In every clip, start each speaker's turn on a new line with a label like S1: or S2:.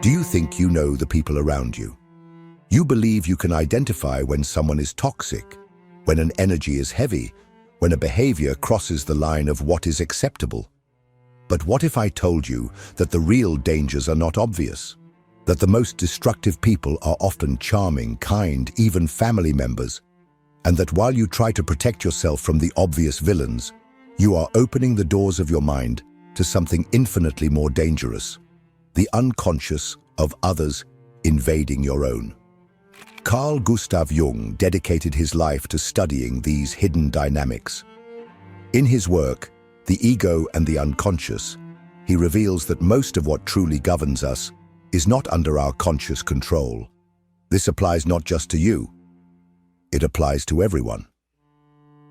S1: Do you think you know the people around you? You believe you can identify when someone is toxic, when an energy is heavy, when a behavior crosses the line of what is acceptable. But what if I told you that the real dangers are not obvious? That the most destructive people are often charming, kind, even family members, and that while you try to protect yourself from the obvious villains, you are opening the doors of your mind to something infinitely more dangerous, the unconscious of others invading your own. Carl Gustav Jung dedicated his life to studying these hidden dynamics. In his work, The Ego and the Unconscious, he reveals that most of what truly governs us is not under our conscious control. This applies not just to you, it applies to everyone.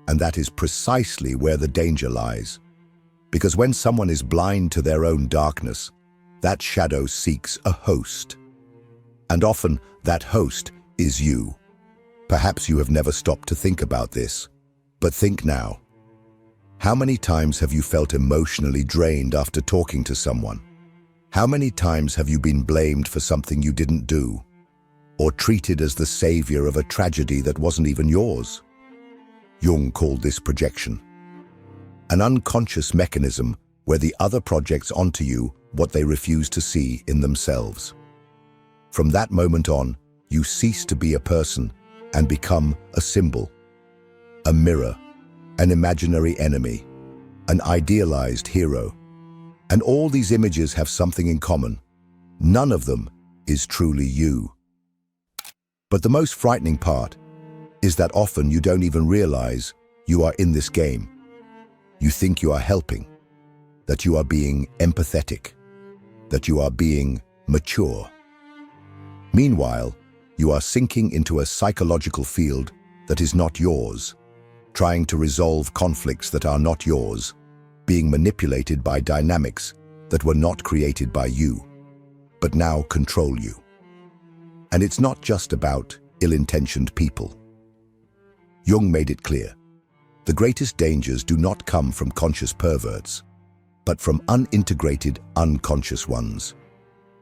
S1: And that is precisely where the danger lies. Because when someone is blind to their own darkness, that shadow seeks a host. And often that host is you. Perhaps you have never stopped to think about this, but think now. How many times have you felt emotionally drained after talking to someone? How many times have you been blamed for something you didn't do, or treated as the savior of a tragedy that wasn't even yours? Jung called this projection. An unconscious mechanism where the other projects onto you what they refuse to see in themselves. From that moment on, you cease to be a person and become a symbol, a mirror, an imaginary enemy, an idealized hero. And all these images have something in common. None of them is truly you. But the most frightening part is that often you don't even realize you are in this game. You think you are helping, that you are being empathetic, that you are being mature. Meanwhile, you are sinking into a psychological field that is not yours, trying to resolve conflicts that are not yours, being manipulated by dynamics that were not created by you, but now control you. And it's not just about ill-intentioned people. Jung made it clear. The greatest dangers do not come from conscious perverts, but from unintegrated, unconscious ones.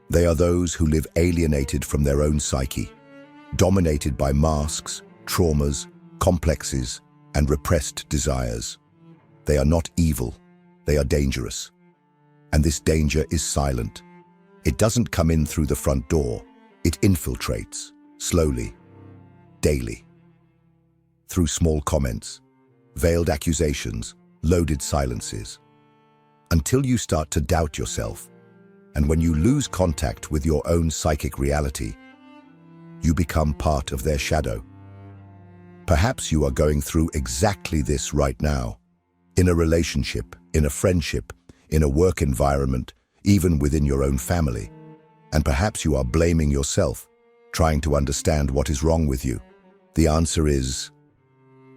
S1: They are those who live alienated from their own psyche, dominated by masks, traumas, complexes, and repressed desires. They are not evil, they are dangerous. And this danger is silent. It doesn't come in through the front door. It infiltrates, slowly, daily. Through small comments, veiled accusations, loaded silences. Until you start to doubt yourself, and when you lose contact with your own psychic reality, you become part of their shadow. Perhaps you are going through exactly this right now, in a relationship, in a friendship, in a work environment, even within your own family. And perhaps you are blaming yourself, trying to understand what is wrong with you. The answer is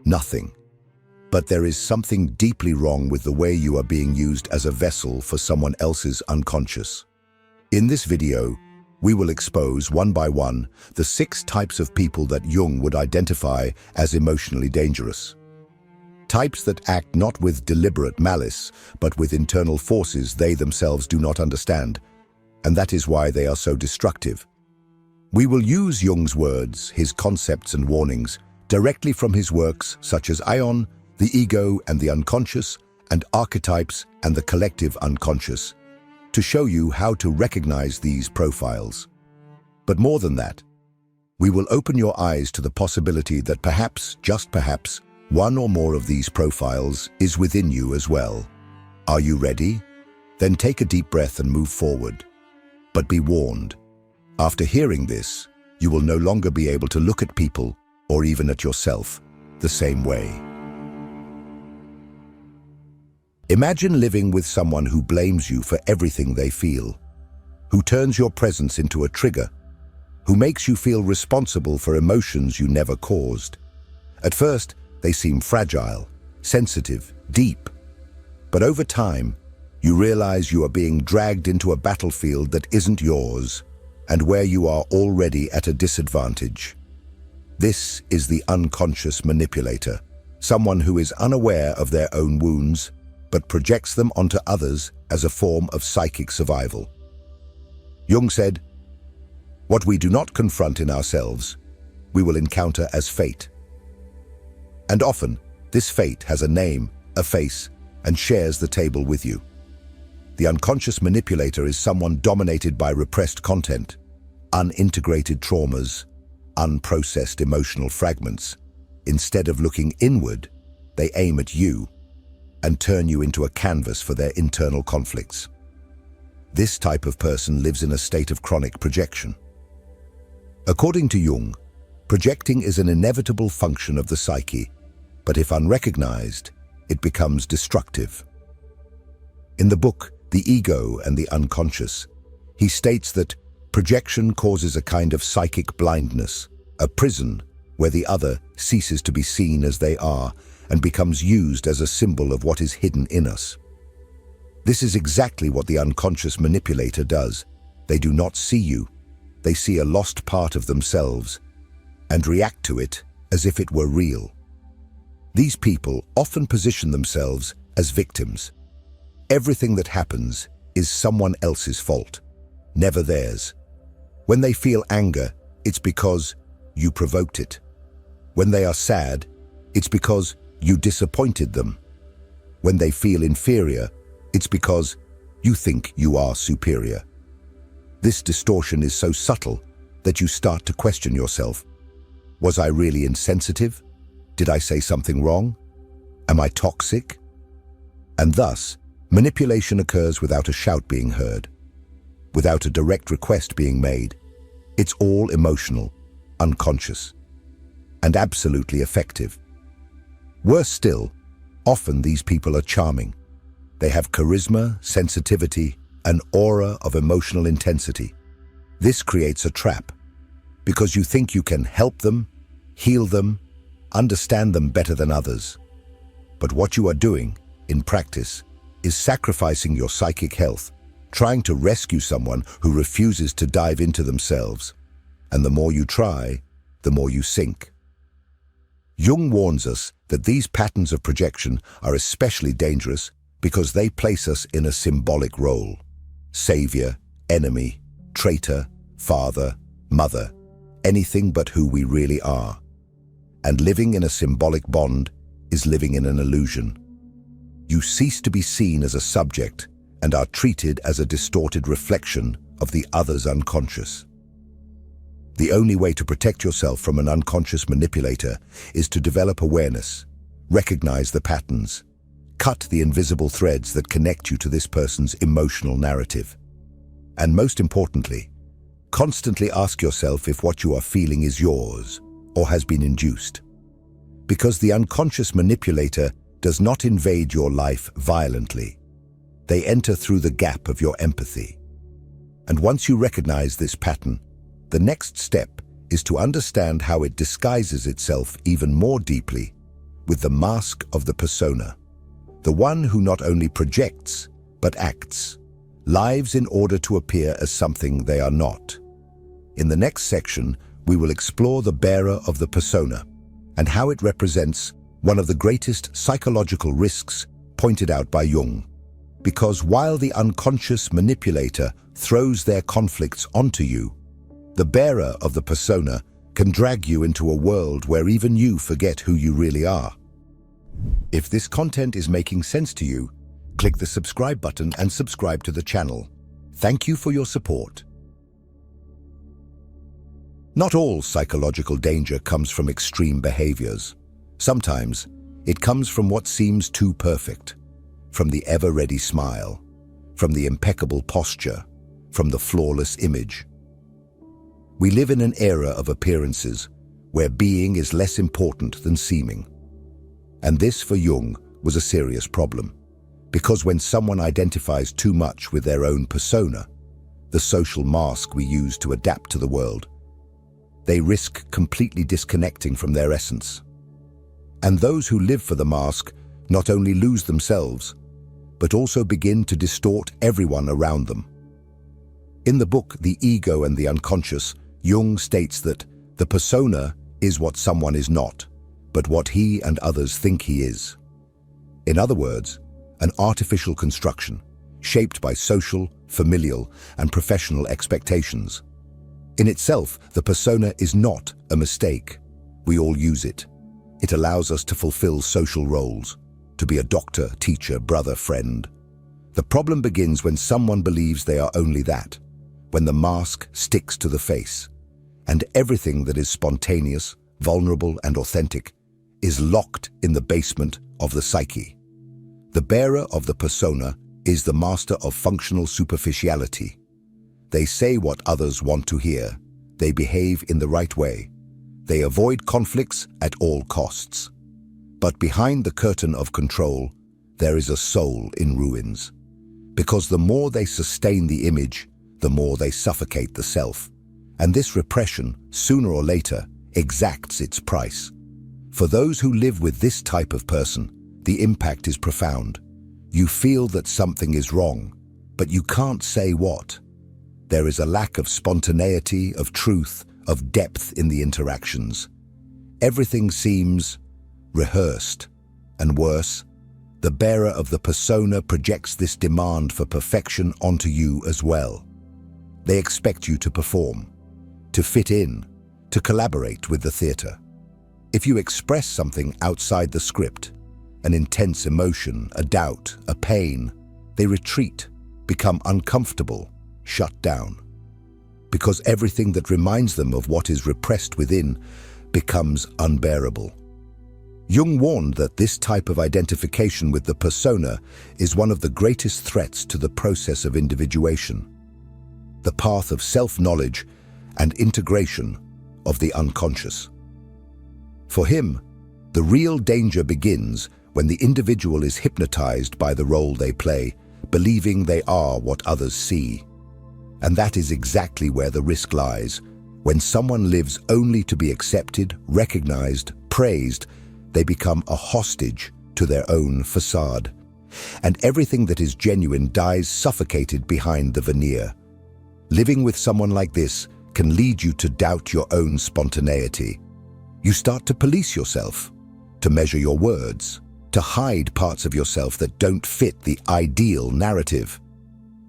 S1: nothing. But there is something deeply wrong with the way you are being used as a vessel for someone else's unconscious. In this video, we will expose one by one the 6 types of people that Jung would identify as emotionally dangerous. Types that act not with deliberate malice, but with internal forces they themselves do not understand, and that is why they are so destructive. We will use Jung's words, his concepts and warnings, directly from his works such as Ion, The Ego and the Unconscious, and Archetypes and the Collective Unconscious, to show you how to recognize these profiles. But more than that, we will open your eyes to the possibility that perhaps, just perhaps, one or more of these profiles is within you as well. Are you ready? Then take a deep breath and move forward. But be warned, after hearing this, you will no longer be able to look at people, or even at yourself, the same way. Imagine living with someone who blames you for everything they feel, who turns your presence into a trigger, who makes you feel responsible for emotions you never caused. At first, they seem fragile, sensitive, deep. But over time, you realize you are being dragged into a battlefield that isn't yours, and where you are already at a disadvantage. This is the unconscious manipulator, someone who is unaware of their own wounds, but projects them onto others as a form of psychic survival. Jung said, What we do not confront in ourselves, we will encounter as fate. And often, this fate has a name, a face, and shares the table with you. The unconscious manipulator is someone dominated by repressed content, unintegrated traumas, unprocessed emotional fragments. Instead of looking inward, they aim at you and turn you into a canvas for their internal conflicts. This type of person lives in a state of chronic projection. According to Jung, projecting is an inevitable function of the psyche, but if unrecognized, it becomes destructive. In the book, The Ego and the Unconscious, he states that projection causes a kind of psychic blindness, a prison where the other ceases to be seen as they are and becomes used as a symbol of what is hidden in us. This is exactly what the unconscious manipulator does. They do not see you. They see a lost part of themselves and react to it as if it were real. These people often position themselves as victims. Everything that happens is someone else's fault, never theirs. When they feel anger, it's because you provoked it. When they are sad, it's because you disappointed them. When they feel inferior, it's because you think you are superior. This distortion is so subtle that you start to question yourself. Was I really insensitive? Did I say something wrong? Am I toxic? And thus, manipulation occurs without a shout being heard, without a direct request being made. It's all emotional, unconscious, and absolutely effective. Worse still, often these people are charming. They have charisma, sensitivity, an aura of emotional intensity. This creates a trap, because you think you can help them, heal them, understand them better than others. But what you are doing, in practice, is sacrificing your psychic health, trying to rescue someone who refuses to dive into themselves. And the more you try, the more you sink. Jung warns us that these patterns of projection are especially dangerous because they place us in a symbolic role. Savior, enemy, traitor, father, mother, anything but who we really are. And living in a symbolic bond is living in an illusion. You cease to be seen as a subject and are treated as a distorted reflection of the other's unconscious. The only way to protect yourself from an unconscious manipulator is to develop awareness, recognize the patterns, cut the invisible threads that connect you to this person's emotional narrative. And most importantly, constantly ask yourself if what you are feeling is yours or has been induced. Because the unconscious manipulator does not invade your life violently. They enter through the gap of your empathy. And once you recognize this pattern, the next step is to understand how it disguises itself even more deeply with the mask of the persona, the one who not only projects, but acts, lives in order to appear as something they are not. In the next section, we will explore the bearer of the persona and how it represents one of the greatest psychological risks pointed out by Jung. Because while the unconscious manipulator throws their conflicts onto you, the bearer of the persona can drag you into a world where even you forget who you really are. If this content is making sense to you, click the subscribe button and subscribe to the channel. Thank you for your support. Not all psychological danger comes from extreme behaviors. Sometimes, it comes from what seems too perfect, from the ever-ready smile, from the impeccable posture, from the flawless image. We live in an era of appearances where being is less important than seeming. And this, for Jung, was a serious problem, because when someone identifies too much with their own persona, the social mask we use to adapt to the world, they risk completely disconnecting from their essence. And those who live for the mask not only lose themselves, but also begin to distort everyone around them. In the book, The Ego and the Unconscious, Jung states that the persona is what someone is not, but what he and others think he is. In other words, an artificial construction, shaped by social, familial, and professional expectations. In itself, the persona is not a mistake. We all use it. It allows us to fulfill social roles, to be a doctor, teacher, brother, friend. The problem begins when someone believes they are only that, when the mask sticks to the face, and everything that is spontaneous, vulnerable, and authentic is locked in the basement of the psyche. The bearer of the persona is the master of functional superficiality. They say what others want to hear. They behave in the right way. They avoid conflicts at all costs. But behind the curtain of control, there is a soul in ruins. Because the more they sustain the image, the more they suffocate the self. And this repression, sooner or later, exacts its price. For those who live with this type of person, the impact is profound. You feel that something is wrong, but you can't say what. There is a lack of spontaneity, of truth, of depth in the interactions. Everything seems rehearsed, and worse, the bearer of the persona projects this demand for perfection onto you as well. They expect you to perform, to fit in, to collaborate with the theater. If you express something outside the script, an intense emotion, a doubt, a pain, they retreat, become uncomfortable, shut down. Because everything that reminds them of what is repressed within becomes unbearable. Jung warned that this type of identification with the persona is one of the greatest threats to the process of individuation, the path of self-knowledge and integration of the unconscious. For him, the real danger begins when the individual is hypnotized by the role they play, believing they are what others see. And that is exactly where the risk lies. When someone lives only to be accepted, recognized, praised, they become a hostage to their own facade. And everything that is genuine dies suffocated behind the veneer. Living with someone like this can lead you to doubt your own spontaneity. You start to police yourself, to measure your words, to hide parts of yourself that don't fit the ideal narrative.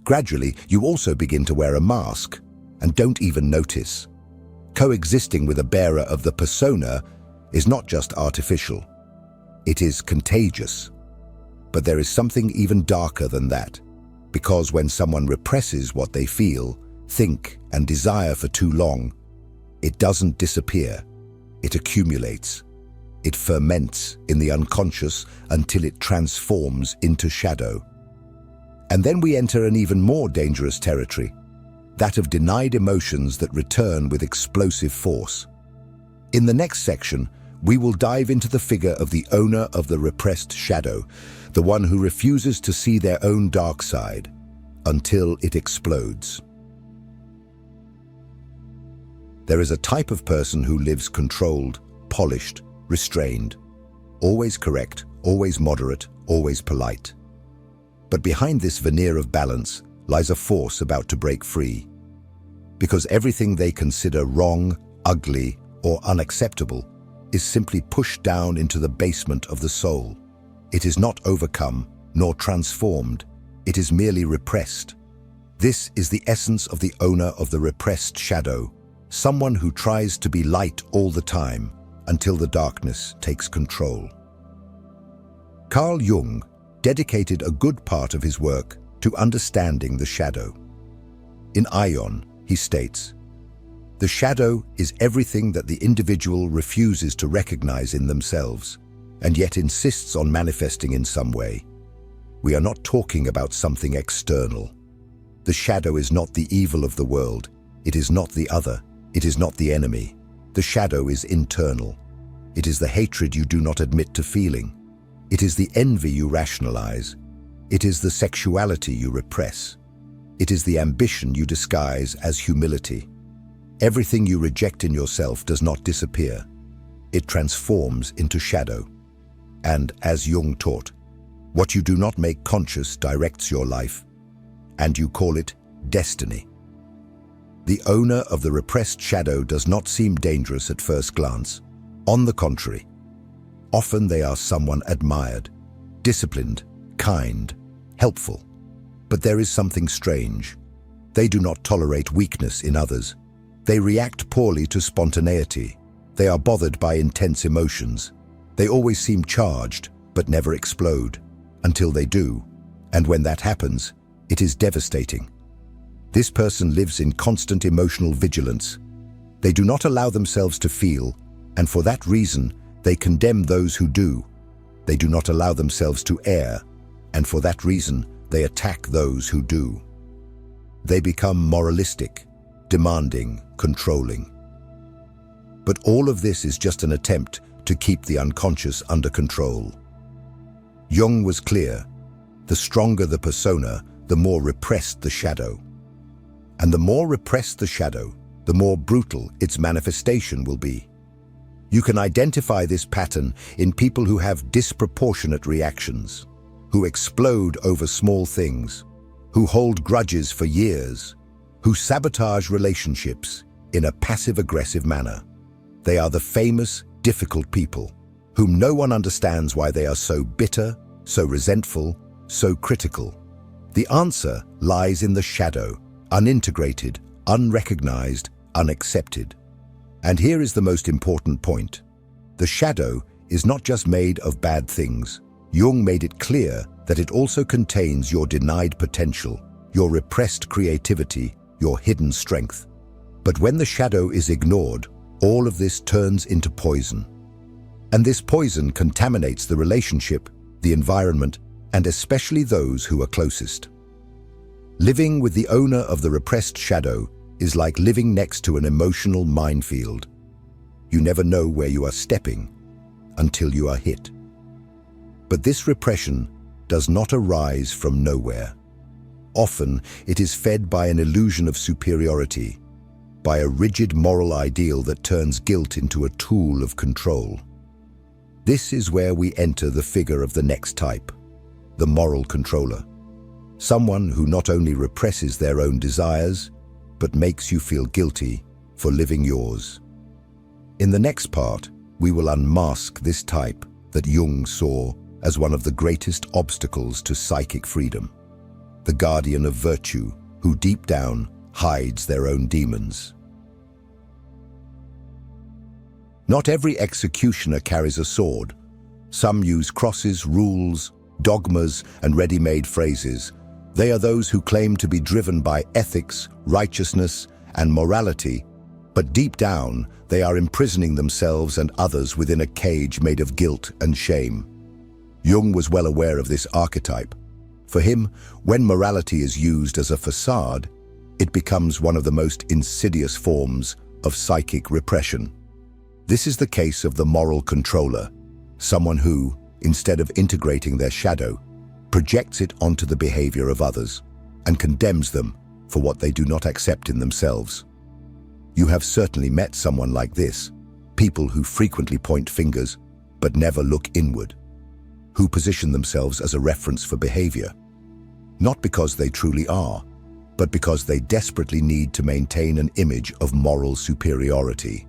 S1: Gradually, you also begin to wear a mask and don't even notice. Coexisting with a bearer of the persona is not just artificial. It is contagious. But there is something even darker than that, because when someone represses what they feel, think, and desire for too long, it doesn't disappear. It accumulates. It ferments in the unconscious until it transforms into shadow. And then we enter an even more dangerous territory, that of denied emotions that return with explosive force. In the next section, we will dive into the figure of the owner of the repressed shadow, the one who refuses to see their own dark side until it explodes. There is a type of person who lives controlled, polished, restrained, always correct, always moderate, always polite. But behind this veneer of balance lies a force about to break free. Because everything they consider wrong, ugly, or unacceptable is simply pushed down into the basement of the soul. It is not overcome nor transformed. It is merely repressed. This is the essence of the owner of the repressed shadow, someone who tries to be light all the time until the darkness takes control. Carl Jung dedicated a good part of his work to understanding the shadow. In Ion, he states, "The shadow is everything that the individual refuses to recognize in themselves, and yet insists on manifesting in some way. We are not talking about something external. The shadow is not the evil of the world. It is not the other. It is not the enemy. The shadow is internal. It is the hatred you do not admit to feeling. It is the envy you rationalize. It is the sexuality you repress. It is the ambition you disguise as humility. Everything you reject in yourself does not disappear. It transforms into shadow. And as Jung taught, what you do not make conscious directs your life, and you call it destiny. The owner of the repressed shadow does not seem dangerous at first glance. On the contrary, often they are someone admired, disciplined, kind, helpful. But there is something strange. They do not tolerate weakness in others. They react poorly to spontaneity. They are bothered by intense emotions. They always seem charged, but never explode, until they do. And when that happens, it is devastating. This person lives in constant emotional vigilance. They do not allow themselves to feel, and for that reason, they condemn those who do. They do not allow themselves to err, and for that reason, they attack those who do. They become moralistic, demanding, controlling. But all of this is just an attempt to keep the unconscious under control. Jung was clear: the stronger the persona, the more repressed the shadow. And the more repressed the shadow, the more brutal its manifestation will be. You can identify this pattern in people who have disproportionate reactions, who explode over small things, who hold grudges for years, who sabotage relationships in a passive-aggressive manner. They are the famous, difficult people, whom no one understands why they are so bitter, so resentful, so critical. The answer lies in the shadow, unintegrated, unrecognized, unaccepted. And here is the most important point. The shadow is not just made of bad things. Jung made it clear that it also contains your denied potential, your repressed creativity, your hidden strength. But when the shadow is ignored, all of this turns into poison. And this poison contaminates the relationship, the environment, and especially those who are closest. Living with the owner of the repressed shadow is like living next to an emotional minefield. You never know where you are stepping until you are hit. But this repression does not arise from nowhere. Often, it is fed by an illusion of superiority, by a rigid moral ideal that turns guilt into a tool of control. This is where we enter the figure of the next type, the moral controller. Someone who not only represses their own desires, but makes you feel guilty for living yours. In the next part, we will unmask this type that Jung saw as one of the greatest obstacles to psychic freedom, the guardian of virtue who deep down hides their own demons. Not every executioner carries a sword. Some use crosses, rules, dogmas, and ready-made phrases. They are those who claim to be driven by ethics, righteousness, and morality, but deep down, they are imprisoning themselves and others within a cage made of guilt and shame. Jung was well aware of this archetype. For him, when morality is used as a facade, it becomes one of the most insidious forms of psychic repression. This is the case of the moral controller, someone who, instead of integrating their shadow, projects it onto the behavior of others and condemns them for what they do not accept in themselves. You have certainly met someone like this, people who frequently point fingers but never look inward, who position themselves as a reference for behavior, not because they truly are, but because they desperately need to maintain an image of moral superiority.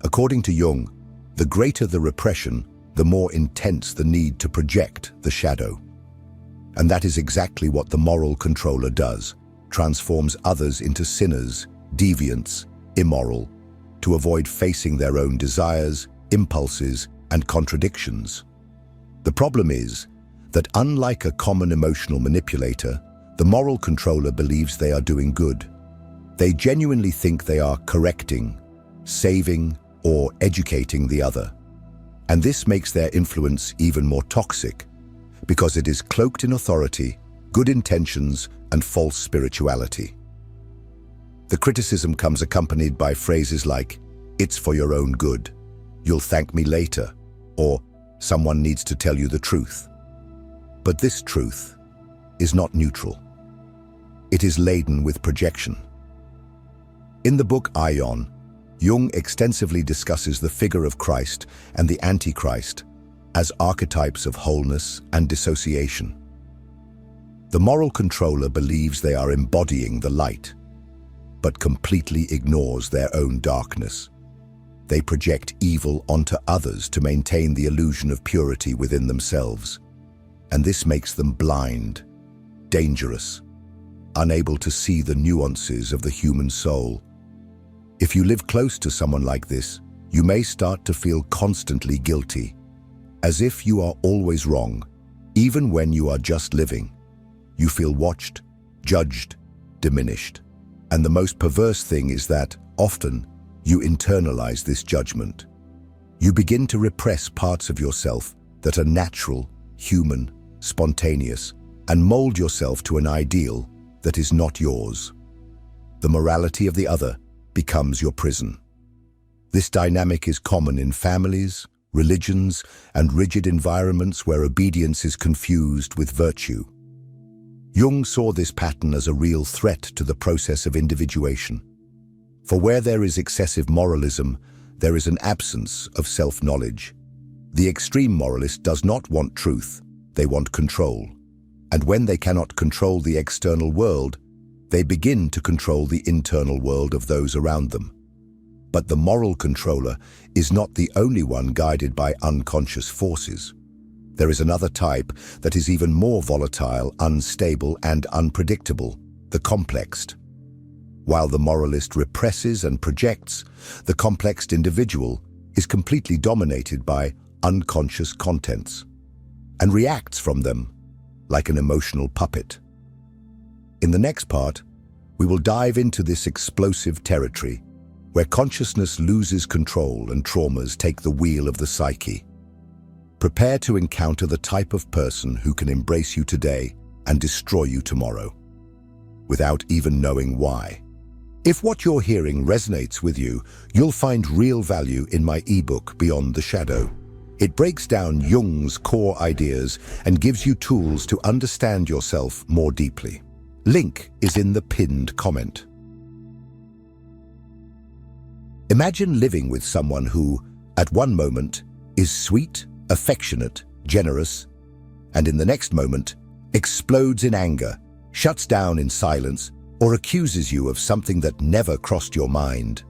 S1: According to Jung, the greater the repression, the more intense the need to project the shadow. And that is exactly what the moral controller does, transforms others into sinners, deviants, immoral, to avoid facing their own desires, impulses, and contradictions. The problem is that unlike a common emotional manipulator, the moral controller believes they are doing good. They genuinely think they are correcting, saving, or educating the other. And this makes their influence even more toxic, because it is cloaked in authority, good intentions, and false spirituality. The criticism comes accompanied by phrases like, "It's for your own good," "You'll thank me later," or "Someone needs to tell you the truth." But this truth is not neutral. It is laden with projection. In the book Ion, Jung extensively discusses the figure of Christ and the Antichrist as archetypes of wholeness and dissociation. The moral controller believes they are embodying the light, but completely ignores their own darkness. They project evil onto others to maintain the illusion of purity within themselves, and this makes them blind, dangerous, unable to see the nuances of the human soul. If you live close to someone like this, you may start to feel constantly guilty, as if you are always wrong, even when you are just living. You feel watched, judged, diminished. And the most perverse thing is that, often, you internalize this judgment. You begin to repress parts of yourself that are natural, human, spontaneous, and mold yourself to an ideal that is not yours. The morality of the other becomes your prison. This dynamic is common in families, religions, and rigid environments where obedience is confused with virtue. Jung saw this pattern as a real threat to the process of individuation. For where there is excessive moralism, there is an absence of self-knowledge. The extreme moralist does not want truth, they want control. And when they cannot control the external world, they begin to control the internal world of those around them. But the moral controller is not the only one guided by unconscious forces. There is another type that is even more volatile, unstable, and unpredictable, the complexed. While the moralist represses and projects, the complexed individual is completely dominated by unconscious contents and reacts from them like an emotional puppet. In the next part, we will dive into this explosive territory where consciousness loses control and traumas take the wheel of the psyche. Prepare to encounter the type of person who can embrace you today and destroy you tomorrow, without even knowing why. If what you're hearing resonates with you, you'll find real value in my ebook, Beyond the Shadow. It breaks down Jung's core ideas and gives you tools to understand yourself more deeply. Link is in the pinned comment. Imagine living with someone who, at one moment, is sweet, affectionate, generous, and in the next moment, explodes in anger, shuts down in silence, or accuses you of something that never crossed your mind.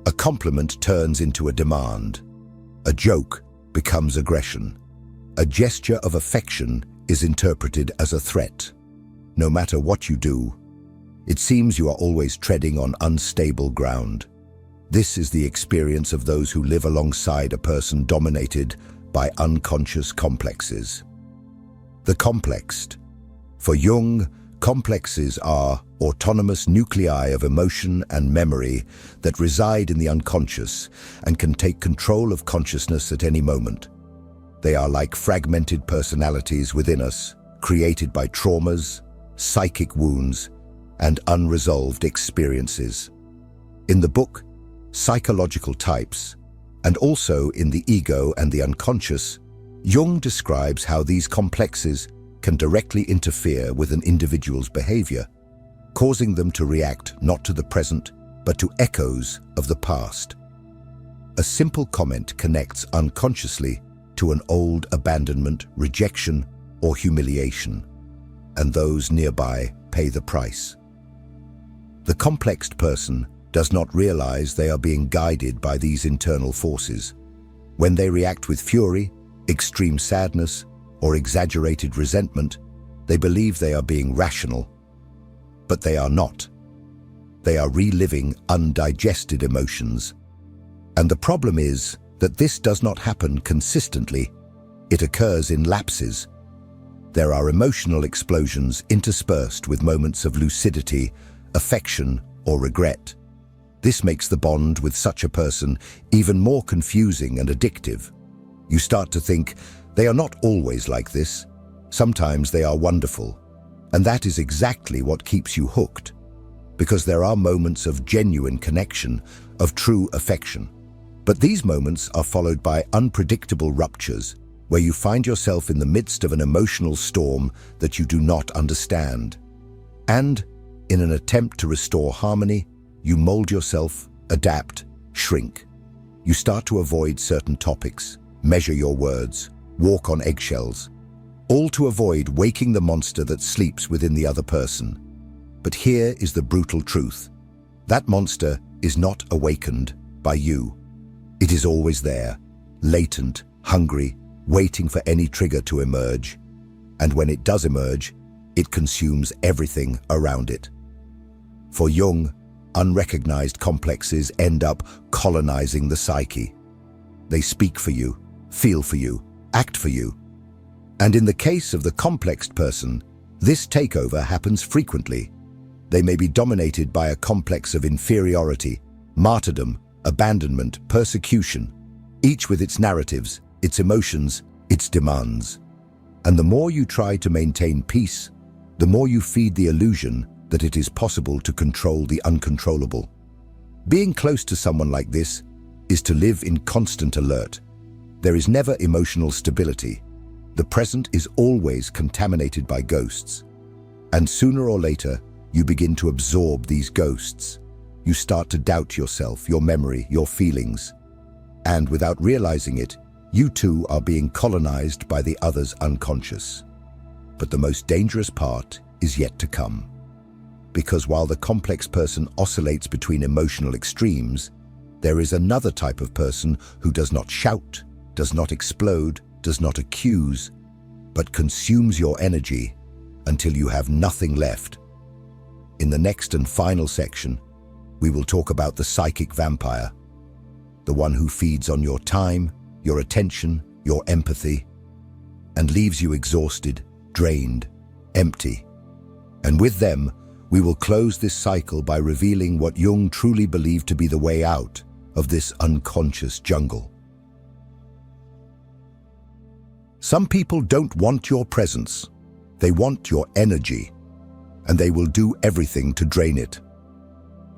S1: A compliment turns into a demand. A joke becomes aggression. A gesture of affection is interpreted as a threat. No matter what you do, it seems you are always treading on unstable ground. This is the experience of those who live alongside a person dominated by unconscious complexes. The complexed. For Jung, complexes are autonomous nuclei of emotion and memory that reside in the unconscious and can take control of consciousness at any moment. They are like fragmented personalities within us, created by traumas, psychic wounds, and unresolved experiences. In the book, Psychological Types, and also in The Ego and the Unconscious, Jung describes how these complexes can directly interfere with an individual's behavior, causing them to react not to the present, but to echoes of the past. A simple comment connects unconsciously to an old abandonment, rejection, or humiliation, and those nearby pay the price. The complexed person does not realize they are being guided by these internal forces. When they react with fury, extreme sadness, or exaggerated resentment, they believe they are being rational. But they are not. They are reliving undigested emotions. And the problem is that this does not happen consistently. It occurs in lapses. There are emotional explosions interspersed with moments of lucidity, affection, or regret. This makes the bond with such a person even more confusing and addictive. You start to think, they are not always like this. Sometimes they are wonderful. And that is exactly what keeps you hooked. Because there are moments of genuine connection, of true affection. But these moments are followed by unpredictable ruptures, where you find yourself in the midst of an emotional storm that you do not understand. And, in an attempt to restore harmony, you mold yourself, adapt, shrink. You start to avoid certain topics, measure your words, walk on eggshells, all to avoid waking the monster that sleeps within the other person. But here is the brutal truth. That monster is not awakened by you. It is always there, latent, hungry, waiting for any trigger to emerge. And when it does emerge, it consumes everything around it. For Jung, unrecognized complexes end up colonizing the psyche. They speak for you, feel for you, act for you. And in the case of the complexed person, this takeover happens frequently. They may be dominated by a complex of inferiority, martyrdom, abandonment, persecution, each with its narratives, its emotions, its demands. And the more you try to maintain peace, the more you feed the illusion that it is possible to control the uncontrollable. Being close to someone like this is to live in constant alert. There is never emotional stability. The present is always contaminated by ghosts. And sooner or later, you begin to absorb these ghosts. You start to doubt yourself, your memory, your feelings. And without realizing it, you too are being colonized by the other's unconscious. But the most dangerous part is yet to come. Because while the complex person oscillates between emotional extremes, there is another type of person who does not shout, does not explode, does not accuse, but consumes your energy until you have nothing left. In the next and final section, we will talk about the psychic vampire, the one who feeds on your time, your attention, your empathy, and leaves you exhausted, drained, empty. And with them, we will close this cycle by revealing what Jung truly believed to be the way out of this unconscious jungle. Some people don't want your presence. They want your energy, and they will do everything to drain it.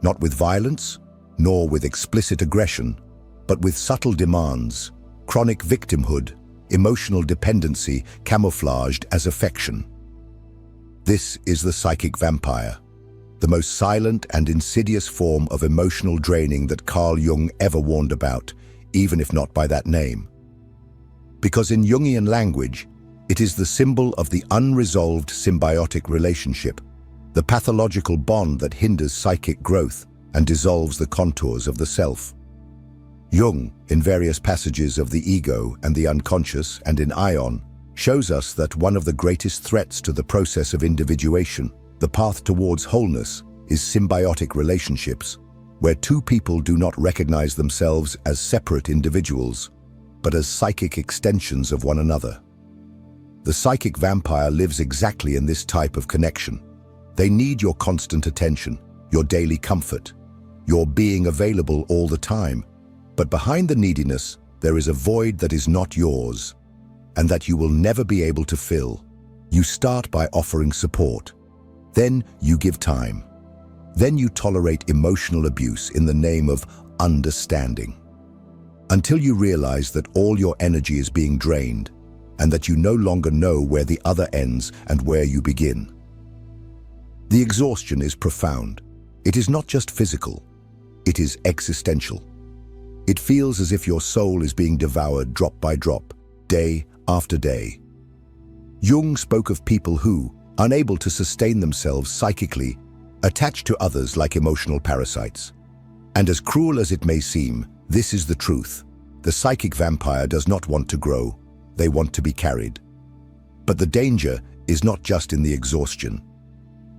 S1: Not with violence, nor with explicit aggression, but with subtle demands, chronic victimhood, emotional dependency camouflaged as affection. This is the psychic vampire, the most silent and insidious form of emotional draining that Carl Jung ever warned about, even if not by that name. Because in Jungian language, it is the symbol of the unresolved symbiotic relationship, the pathological bond that hinders psychic growth and dissolves the contours of the self. Jung, in various passages of the ego and the unconscious and in Ion, shows us that one of the greatest threats to the process of individuation, the path towards wholeness, is symbiotic relationships, where two people do not recognize themselves as separate individuals, but as psychic extensions of one another. The psychic vampire lives exactly in this type of connection. They need your constant attention, your daily comfort, your being available all the time. But behind the neediness, there is a void that is not yours, and that you will never be able to fill. You start by offering support. Then you give time. Then you tolerate emotional abuse in the name of understanding. Until you realize that all your energy is being drained, and that you no longer know where the other ends and where you begin. The exhaustion is profound. It is not just physical, it is existential. It feels as if your soul is being devoured drop by drop, day after day. Jung spoke of people who, unable to sustain themselves psychically, attach to others like emotional parasites. And as cruel as it may seem, this is the truth. The psychic vampire does not want to grow, they want to be carried. But the danger is not just in the exhaustion.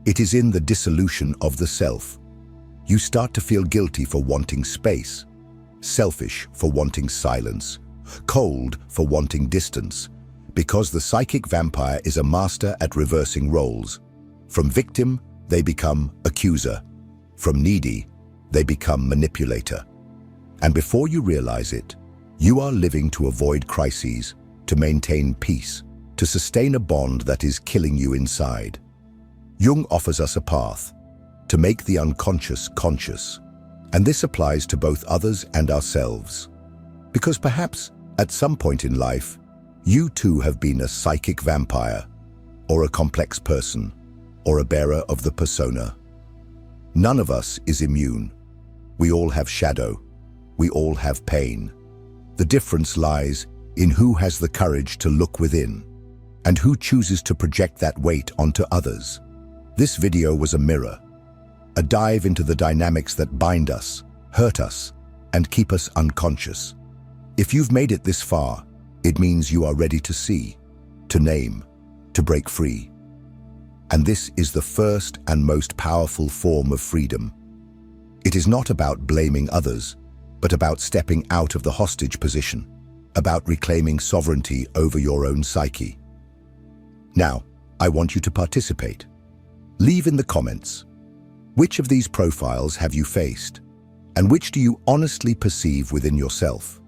S1: It is in the dissolution of the self. You start to feel guilty for wanting space, selfish for wanting silence, cold for wanting distance, because the psychic vampire is a master at reversing roles. From victim, they become accuser. From needy, they become manipulator. And before you realize it, you are living to avoid crises, to maintain peace, to sustain a bond that is killing you inside. Jung offers us a path to make the unconscious conscious, and this applies to both others and ourselves. Because perhaps, at some point in life, you too have been a psychic vampire, or a complex person, or a bearer of the persona. None of us is immune. We all have shadow. We all have pain. The difference lies in who has the courage to look within, and who chooses to project that weight onto others. This video was a mirror, a dive into the dynamics that bind us, hurt us, and keep us unconscious. If you've made it this far, it means you are ready to see, to name, to break free. And this is the first and most powerful form of freedom. It is not about blaming others, but about stepping out of the hostage position, about reclaiming sovereignty over your own psyche. Now, I want you to participate. Leave in the comments. Which of these profiles have you faced? And which do you honestly perceive within yourself?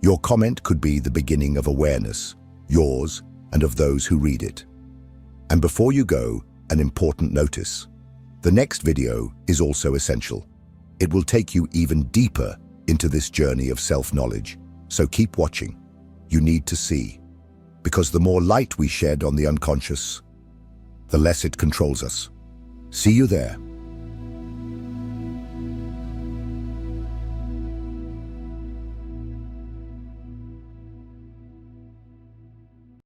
S1: Your comment could be the beginning of awareness, yours and of those who read it. And before you go, an important notice. The next video is also essential. It will take you even deeper into this journey of self-knowledge, so keep watching. You need to see. Because the more light we shed on the unconscious, the less it controls us. See you there.